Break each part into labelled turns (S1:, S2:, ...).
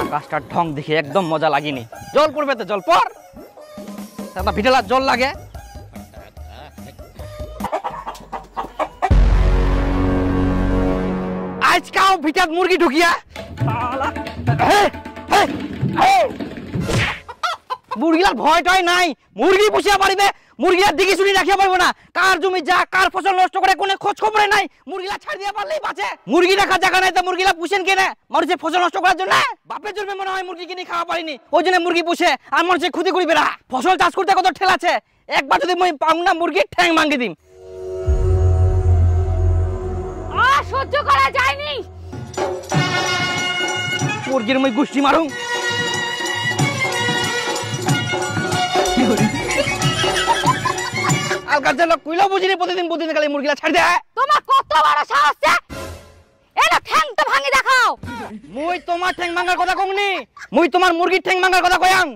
S1: আকাশটার ঢং দেখে একদম মজা লাগেনি। জল পড়বে তো জল পর, ভিটেলার জল লাগে। আজকাও ভিটাত মুরগি ঢুকিয়া মুরগিলার ভয় টয় নাই, মুরগি পুষিয়া পারিবে, মুরগিলার দিকে শুনি রাখিয়া পারবো না। কার জমি যা কার ফসল নষ্ট করে কোনো খোঁজ খবরে নাই, মুরগিলা ছাড় দিয়া পারলেই বাঁচে। মুরগি রাখার জায়গা নাই তো মুরগিলা পুষেন কেনে? মানুষের ফসল নষ্ট করার জন্য? বাপের জন্মে মনে হয় মুরগি কিনে খাওয়া পারিনি, ওই জন্য মুরগি পুষে আর মানুষের ক্ষতি করিবে না। ফসল চাষ করতে কত ঠেলা আছে, একবার যদি মই পাও না মুরগির ঠ্যাং ভাঙি দিম।
S2: সহ্য করা যায়নি,
S1: মুরগির মই গুষ্টি মারুম। আলকার লোক কইলো বুঝিনি প্রতিদিন খালি মুরগিলা ছাড় দেয়।
S2: তোমার কত বড় সাহস আছে, এলা ঠ্যাংটা ভাঙি দেখাও।
S1: মই তোমার ঠ্যাং ভাঙার কথা কইনি, মই তোমার মুরগির ঠ্যাং ভাঙার কথা কইয়াং।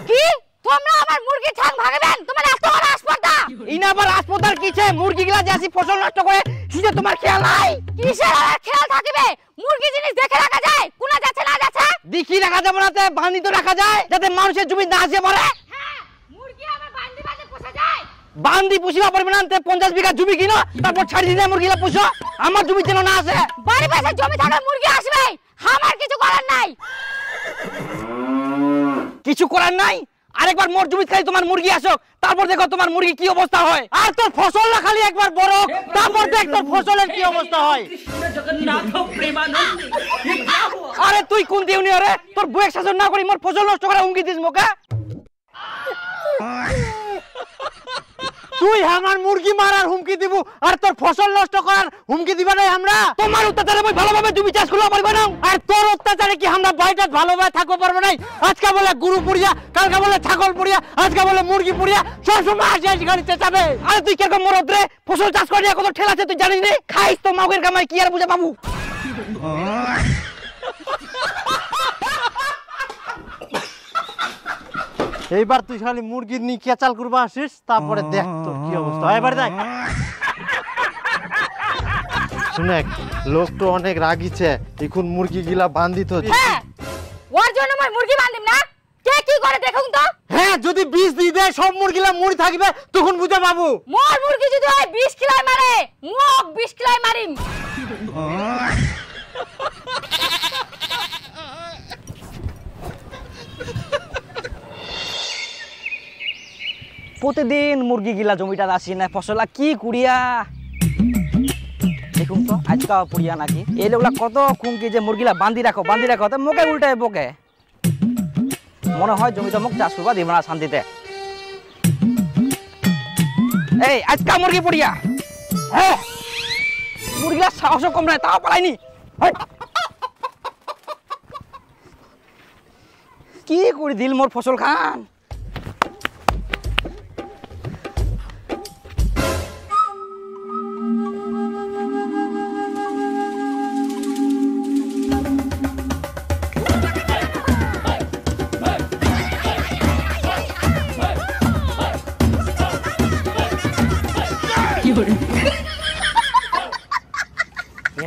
S2: কি তোমরা আমার মুরগির ঠ্যাং ভাঙবেন? তোমার এত বড় আসপর্দা!
S1: ইনা আবার আসপর্দার কিছে? মুরগিগুলা যে আসি ফসল নষ্ট করে সেটা তোমার খেয়াল নাই?
S2: কিসের আর খেয়াল থাকবে? মুরগি জিনিস দেখে রাখা যায়, কোনা যাচ্ছে না যাচ্ছে
S1: দেখি রাখা যাবে না, তে বাঁধি তো রাখা যায় যাতে মানুষের জমি না আসে পড়ে।
S2: হ্যাঁ, মুরগি আমার বান্দি বান্দি পোষা যায়।
S1: বান্দি পুষিবা পারবে না, তে 50 বিঘা জমি কিনো তারপর ছাড়ি দিয়ে মুরগিলা পুষো, আমার জমি যেন না আসে।
S2: বাড়ি পাশে জমি থাকলে মুরগি আসবে, আমার কিছু করার নাই।
S1: কিছু করার নাই? আরেকবার মোর জমি খালি তোমার মুরগি আসো, তারপর দেখো তোমার মুরগি কি অবস্থা হয়। আর তোর ফসল না খালি একবার বড়, তারপর দেখ তোর ফসলের কি অবস্থা হয়। আরে তুই কোন দিউনি? আরে তোর বউয়ের শাসন না করি মোর ফসল নষ্ট করে হুমকি দিস মোকে? তুই আমার মুরগি মারার হুমকি দিব আর তোর ফসল নষ্ট করার হুমকি দিবা নাই আমরা? তোমার অত্যাচারে মই ভালোভাবে জমি চাষ করতে পারবো না, আর তোর অত্যাচারে কি আমরা বাড়িটা ভালোভাবে থাকতে পারবো না? আজকে বলে গরু পুড়িয়া, কালকে বলে ছাগল পুড়িয়া, আজকে বলে মুরগি পুড়িয়া, সবসময় আসি গাড়ি চেঁচাবে। আরে তুই কিরকম মরদ রে? ফসল চাষ করিয়া কত ঠেলা আছে তুই জানিস রে? খাইস তো মাগের কামাই, কি আর বুঝে বাবু। এইবার তুই খালি মুরগির নিয়ে কেচাল করবা আসিস, তারপরে দেখ তোর কি অবস্থা। এবারে দেখ শুনে লোক তো অনেক রাগিছে, এখন মুরগি গিলা বান্ধিত।
S2: হ্যাঁ, ওর জন্য মই মুরগি বান্ধিম না, কে কি করে দেখুন তো।
S1: হ্যাঁ, যদি বিষ দিয়ে দেয় সব মুরগিলা মরি থাকবে, তখন বুঝে বাবু।
S2: মোর মুরগি যদি হয় 20 কিলাই মারে, মুক 20 কিলাই মারিম।
S1: প্রতিদিন মুরগি গিলা জমিটা আসি না, ফসলা কি কুড়িয়া দেখুন তো আজকা পুড়িয়া নাকি। এই লোকলা কত কুমকি যে মুরগিলা বান্ধি রাখো তো মুখে উল্টায় বকে। মনে হয় জমিটা মুখ চাষ করবা দিব না শান্তিতে। এই আজকা মুরগি পুড়িয়া, হ্যাঁ মুরগিলা সাহস কম নাই, তাও পালাইনি। কি করে দিল মোর ফসল খান।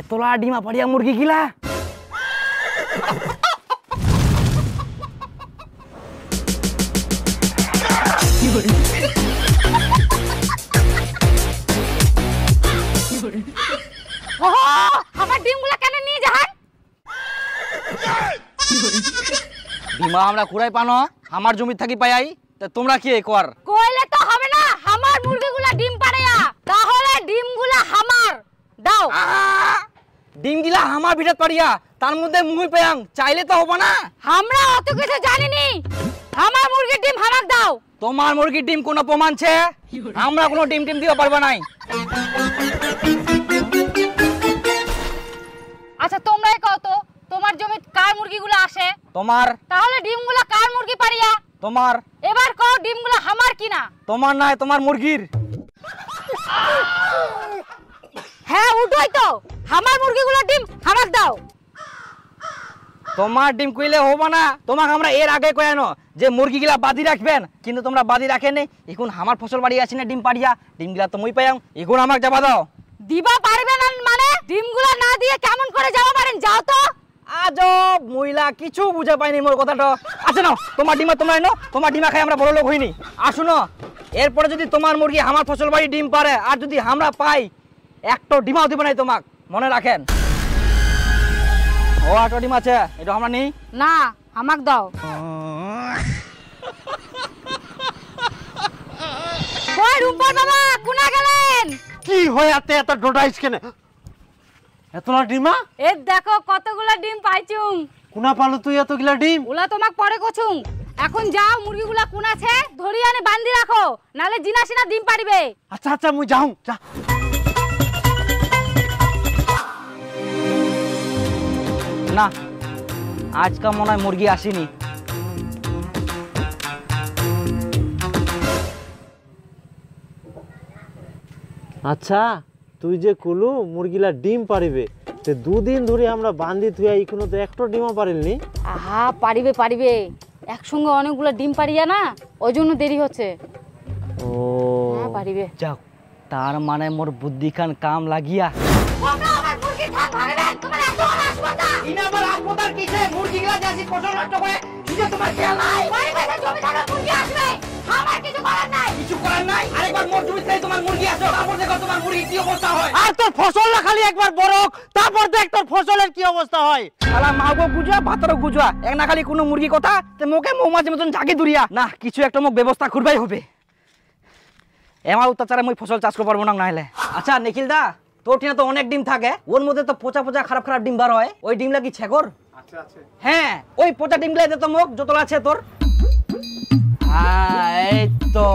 S1: এতলা ডিমা পাড়িয়া মুরগি গিলা।
S2: আমার ডিমগুলা কেন নিয়ে যান?
S1: ডিমা আমরা কুড়াই পানো, আমার জমি থাকি পাই, তা তোমরা কি কর?
S2: কইলে তো হবে না, আমার মুরগিগুলা ডিম পাড়েয়া, তাহলে ডিমগুলা আমার দাও।
S1: ডিম গিলা আমার ভিতর পাড়িয়া, তার মধ্যে মুই পেয়াং, চাইলে তো হবে না।
S2: আমরা অত কিছু জানিনি, আমার মুরগির ডিম হামাক দাও।
S1: তোমার মুরগির ডিম কোনো প্রমাণ ছে? আমরা কোনো ডিম দিতে পারবো নাই।
S2: আচ্ছা তোমরাই কও তো, তোমার জমি কার মুরগিগুলো আসে?
S1: তোমার।
S2: তাহলে ডিমগুলা কার মুরগি পাড়িয়া?
S1: তোমার।
S2: এবার কও ডিমগুলো আমার কিনা?
S1: তোমার নাই, তোমার মুরগির।
S2: হ্যাঁ উঠোই তো, আমার মুরগিগুলো ডিম হামাক দাও।
S1: তোমার ডিম কইলে হবে না, তোমাকে আমরা এর আগে কয়ানো যে মুরগিগুলা বাঁধি রাখবেন, কিন্তু তোমরা বাঁধি রাখেনি। এখন আমার ফসল বাড়ি আসি না ডিম পাড়িয়া, ডিমগুলা তো মুই পাইয়াং, এখন আমাকে যাবা দাও।
S2: দিবা পারবে না মানে? ডিমগুলা না দিয়ে কেমন করে যাওয়া পারেন? যাও তো।
S1: আজব মহিলা কিছু বুঝে পাইনি মোর কথাটা। আচ্ছা নাও তোমার ডিমা তোমরা এনো, তোমার ডিমা খাই আমরা বড় লোক হইনি। আর শুনো, এরপরে যদি তোমার মুরগি আমার ফসল বাড়ি ডিম পারে আর যদি আমরা পাই একটা ডিমাও দিব নাই তোমাক, মনে রাখেন। ও একটা ডিম আছে, এটা আমরা নেই
S2: না, আমাক দাও। ওই রুম্পা বাবা কোনা গেলেন?
S3: কি হয় এত ডোডাইস কেন? এতলা ডিমা?
S2: এ দেখো কতগুলা ডিম পাইছুম।
S3: কোনা পালো তুই এতগুলা ডিম?
S2: ওলা তোমাক পরে কছুম। এখন যাও মুরগিগুলা কোন আছে ধরি আনে বান্ধি রাখো, নালে জিনাসিনা ডিম পারিবে।
S3: আচ্ছা আচ্ছা মুই যাও যা।
S1: না, আজকা মনে হয় মুরগি আসেনি।
S3: আচ্ছা তুই যে কলু মুরগিলা ডিম পারিবে, তে দুদিন ধরে আমরা বান্ধি থুয়া এখনো তো একটা ডিমও পারিলনি।
S2: আহা পারিবে পারিবে, একসঙ্গে অনেকগুলো ডিম পারিয়া না, ওই জন্য দেরি হচ্ছে।
S3: ও
S2: হ্যাঁ পারিবে।
S1: যাও, তার মানে মোর বুদ্ধি খান কাম লাগিয়া।
S3: আর তোর ফসল না খালি একবার বড় তারপর দেখ তোর ফসলের কি অবস্থা হয়।
S1: শালা মাগো গুজা ভাতরও গুজা, এক না খালি কোনো মুরগি কথা তে মোকে মৌমাছির মতন জাগি দুরিয়া। না, কিছু একটা মোক ব্যবস্থা করবাই হবে। এমার অত্যাচারে মই ফসল চাষ করতে পারবো না নাহলে। আচ্ছা নিখিল দা, তোর টিনা তো অনেক ডিম থাকে, ওর মধ্যে তো পচা পচা খারাপ খারাপ ডিম বার হয়, ওই ডিমলা কি ছেগর? আচ্ছা আছে। হ্যাঁ, ওই পচা ডিমগুলা দে তো মোক, যতলা আছে তোর। হ্যাঁ এই তো।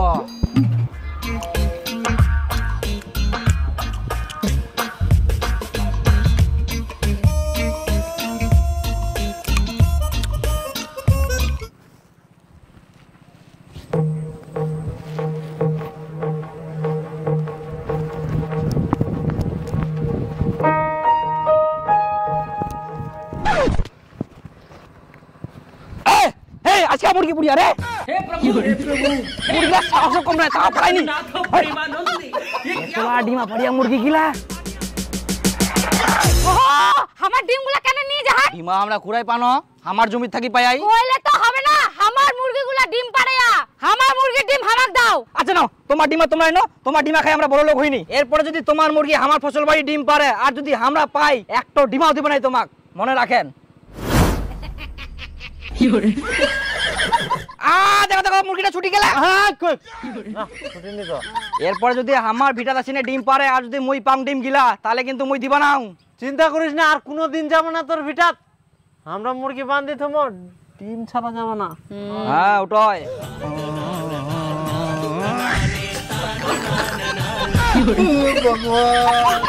S1: আজকে মুরগি পুড়িয়া রে, মুরগিলা সাহস কম নাই, তাও পারাইনি। তোলা ডিমা পাড়িয়া মুরগি গিলা।
S2: আমার ডিমগুলা কেন নিয়ে যান?
S1: ডিমা আমরা কুড়াই পানো, আমার জমি থাকি পাই।
S2: কইলে তো হবে না, আমার মুরগিগুলা ডিম পাড়ায়া, আমার মুরগির ডিম আমাক দাও।
S1: আচ্ছা নাও, তোমার ডিমা তোমরা এনো, তোমার ডিমা খাই আমরা বড় লোক হইনি। এরপরে যদি তোমার মুরগি আমার ফসল বাড়ি ডিম পারে আর যদি আমরা পাই একটা ডিমাও দিব নাই তোমাক, মনে রাখেন। দেখো দেখো মুরগিটা ছুটি গেলে। এরপরে যদি আমার ভিটা দাসিনে ডিম পারে আর যদি মুই পাং ডিম গিলা, তাহলে কিন্তু মুই দিবা নাও।
S3: চিন্তা করিস না, আর কোনো দিন যাব না তোর ভিটাত। আমরা মুরগি বান্ধি থমো, ডিম ছাড়া যাব না।
S1: হ্যাঁ ওটাই।
S3: ভগবান